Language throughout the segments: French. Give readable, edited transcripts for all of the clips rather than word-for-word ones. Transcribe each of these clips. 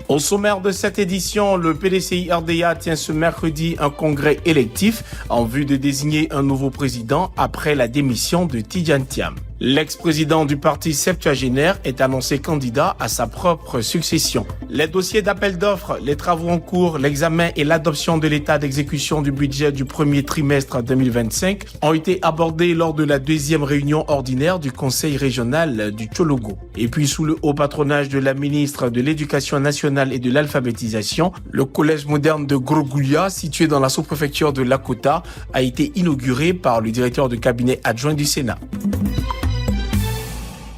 Au sommaire de cette édition, le PDCI RDA tient ce mercredi un congrès électif en vue de désigner un nouveau président après la démission de Tidjane Thiam. L'ex-président du parti septuagénaire est annoncé candidat à sa propre succession. Les dossiers d'appel d'offres, les travaux en cours, l'examen et l'adoption de l'état d'exécution du budget du premier trimestre 2025 ont été abordés lors de la deuxième réunion ordinaire du Conseil régional du Tchologo. Et puis, sous le haut patronage de la ministre de l'Éducation nationale et de l'alphabétisation, le collège moderne de Grogoulia, situé dans la sous-préfecture de Lakota, a été inauguré par le directeur de cabinet adjoint du Sénat.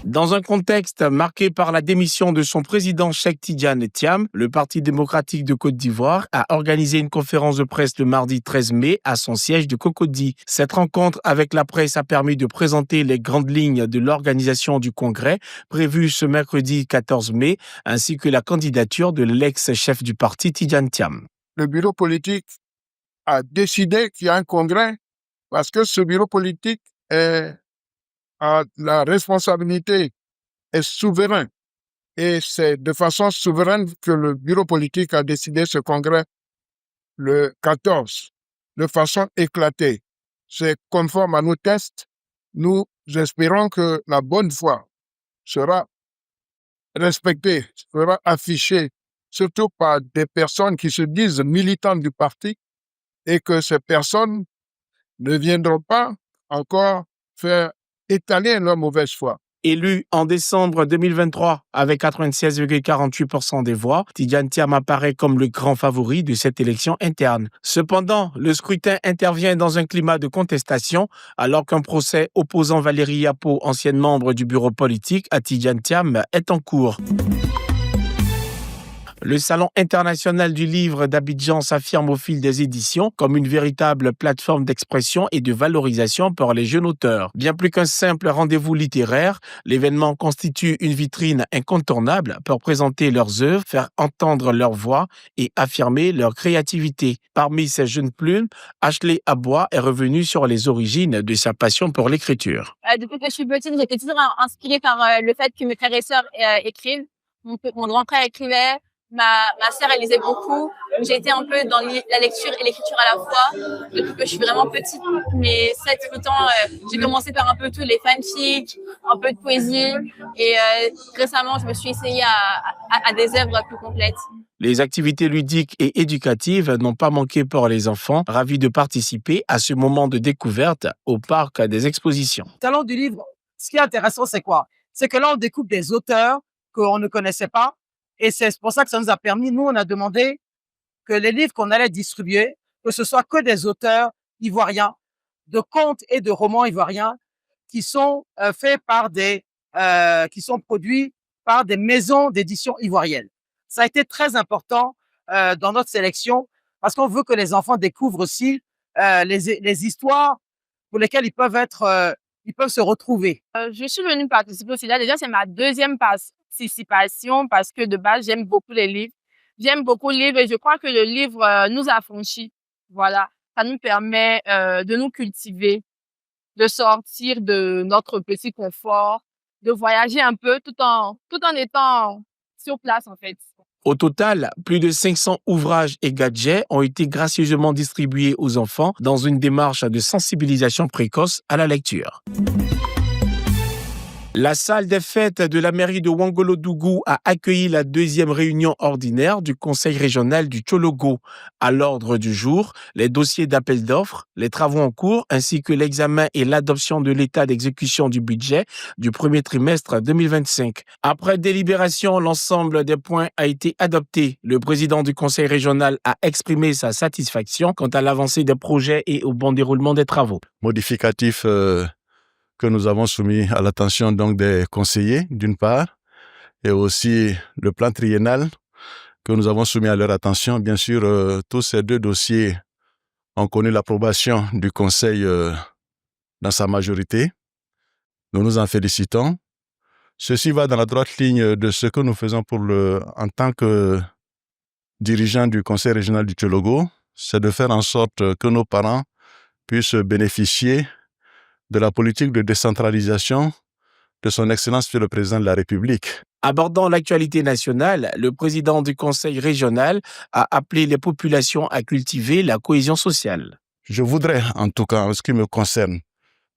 Dans un contexte marqué par la démission de son président Cheikh Tidjane Thiam, le Parti démocratique de Côte d'Ivoire a organisé une conférence de presse le mardi 13 mai à son siège de Cocody. Cette rencontre avec la presse a permis de présenter les grandes lignes de l'organisation du congrès prévu ce mercredi 14 mai, ainsi que la candidature de l'ex-chef du parti Tidjane Thiam. Le bureau politique a décidé qu'il y a un congrès parce que ce bureau politique a la responsabilité est souverain. Et c'est de façon souveraine que le bureau politique a décidé ce congrès le 14, de façon éclatée. C'est conforme à nos tests. Nous espérons que la bonne foi sera respectée, sera affichée, surtout par des personnes qui se disent militantes du parti et que ces personnes ne viendront pas encore faire étaler leur mauvaise foi. Élu en décembre 2023 avec 96,48% des voix, Tidjane Thiam apparaît comme le grand favori de cette élection interne. Cependant, le scrutin intervient dans un climat de contestation alors qu'un procès opposant Valérie Yapo, ancienne membre du bureau politique, à Tidjane Thiam est en cours. Le Salon international du livre d'Abidjan s'affirme au fil des éditions comme une véritable plateforme d'expression et de valorisation pour les jeunes auteurs. Bien plus qu'un simple rendez-vous littéraire, l'événement constitue une vitrine incontournable pour présenter leurs œuvres, faire entendre leur voix et affirmer leur créativité. Parmi ces jeunes plumes, Ashley Abois est revenue sur les origines de sa passion pour l'écriture. Depuis que je suis petite, j'étais toujours inspirée par le fait que mes frères et sœurs écrivent. Mon grand frère écrivait. Ma sœur, elle lisait beaucoup. J'ai été un peu dans la lecture et l'écriture à la fois depuis que je suis vraiment petite. Mais 7-8 ans, j'ai commencé par un peu tous les fanfics, un peu de poésie. Et récemment, je me suis essayée à des œuvres plus complètes. Les activités ludiques et éducatives n'ont pas manqué pour les enfants, ravis de participer à ce moment de découverte au parc des expositions. Salon du livre, ce qui est intéressant, c'est quoi? C'est que là, on découvre des auteurs qu'on ne connaissait pas. Et c'est pour ça que ça nous a permis, nous, on a demandé que les livres qu'on allait distribuer, que ce soit que des auteurs ivoiriens, de contes et de romans ivoiriens qui sont faits par qui sont produits par des maisons d'édition ivoiriennes. Ça a été très important dans notre sélection parce qu'on veut que les enfants découvrent aussi les histoires pour lesquelles ils peuvent se retrouver. Je suis venue participer aussi là. Déjà, c'est ma deuxième participation parce que de base, j'aime beaucoup les livres. J'aime beaucoup lire et je crois que le livre nous affranchit. Voilà. Ça nous permet de nous cultiver, de sortir de notre petit confort, de voyager un peu tout en étant sur place, en fait. Au total, plus de 500 ouvrages et gadgets ont été gracieusement distribués aux enfants dans une démarche de sensibilisation précoce à la lecture. La salle des fêtes de la mairie de Ouangolodougou a accueilli la deuxième réunion ordinaire du Conseil régional du Tchologo. À l'ordre du jour, les dossiers d'appel d'offres, les travaux en cours ainsi que l'examen et l'adoption de l'état d'exécution du budget du premier trimestre 2025. Après délibération, l'ensemble des points a été adopté. Le président du Conseil régional a exprimé sa satisfaction quant à l'avancée des projets et au bon déroulement des travaux. Modificatif que nous avons soumis à l'attention donc des conseillers, d'une part, et aussi le plan triennal que nous avons soumis à leur attention. Bien sûr, tous ces deux dossiers ont connu l'approbation du Conseil dans sa majorité. Nous nous en félicitons. Ceci va dans la droite ligne de ce que nous faisons en tant que dirigeants du Conseil régional du Tchologo, c'est de faire en sorte que nos parents puissent bénéficier de la politique de décentralisation de son Excellence le Président de la République. Abordant l'actualité nationale, le président du Conseil régional a appelé les populations à cultiver la cohésion sociale. Je voudrais, en tout cas, en ce qui me concerne,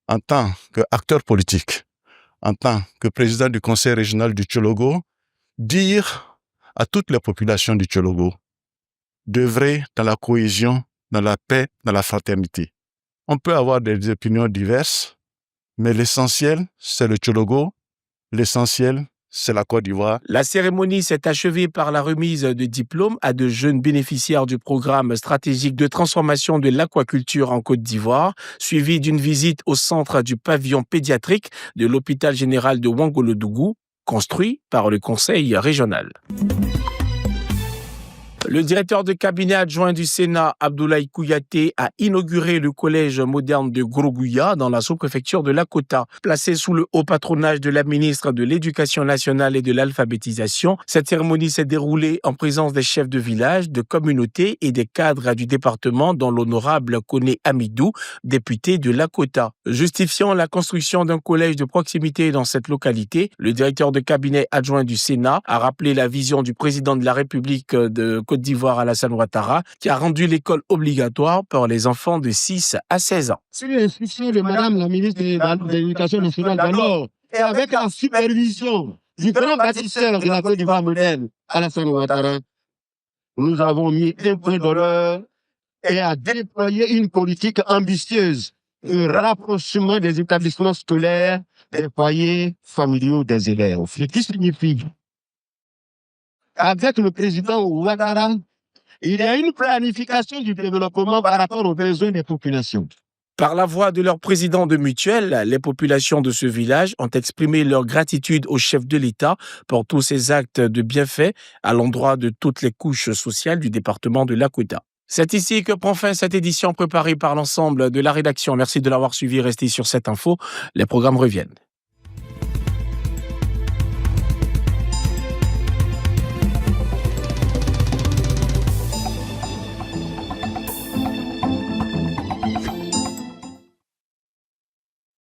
en tant qu'acteur politique, en tant que président du Conseil régional du Tchologo, dire à toutes les populations du Tchologo d'œuvrer dans la cohésion, dans la paix, dans la fraternité. On peut avoir des opinions diverses, mais l'essentiel, c'est le Tchologo. L'essentiel, c'est la Côte d'Ivoire. La cérémonie s'est achevée par la remise de diplômes à de jeunes bénéficiaires du programme stratégique de transformation de l'aquaculture en Côte d'Ivoire, suivie d'une visite au centre du pavillon pédiatrique de l'hôpital général de Ouangolodougou, construit par le Conseil régional. Le directeur de cabinet adjoint du Sénat, Abdoulaye Kouyaté, a inauguré le collège moderne de Grogouya dans la sous-préfecture de Lakota. Placé sous le haut patronage de la ministre de l'Éducation nationale et de l'alphabétisation, cette cérémonie s'est déroulée en présence des chefs de village, de communautés et des cadres du département, dont l'honorable Koné Amidou, député de Lakota. Justifiant la construction d'un collège de proximité dans cette localité, le directeur de cabinet adjoint du Sénat a rappelé la vision du président de la République de Côte d'Ivoire, Alassane Ouattara, qui a rendu l'école obligatoire pour les enfants de 6 à 16 ans. Sur l'instruction de Madame la ministre de l'Éducation nationale d'alors, et avec la supervision du grand bâtisseur de la Côte d'Ivoire moderne, Alassane Ouattara, nous avons mis un point d'honneur et à déployer une politique ambitieuse de rapprochement des établissements scolaires des foyers familiaux des élèves. Ce qui signifie avec le président Ouattara, il y a une planification du développement par rapport aux besoins des populations. Par la voix de leur président de mutuelle, les populations de ce village ont exprimé leur gratitude au chef de l'État pour tous ces actes de bienfait à l'endroit de toutes les couches sociales du département de Lakota. C'est ici que prend fin cette édition préparée par l'ensemble de la rédaction. Merci de l'avoir suivi. Restez sur cette info. Les programmes reviennent.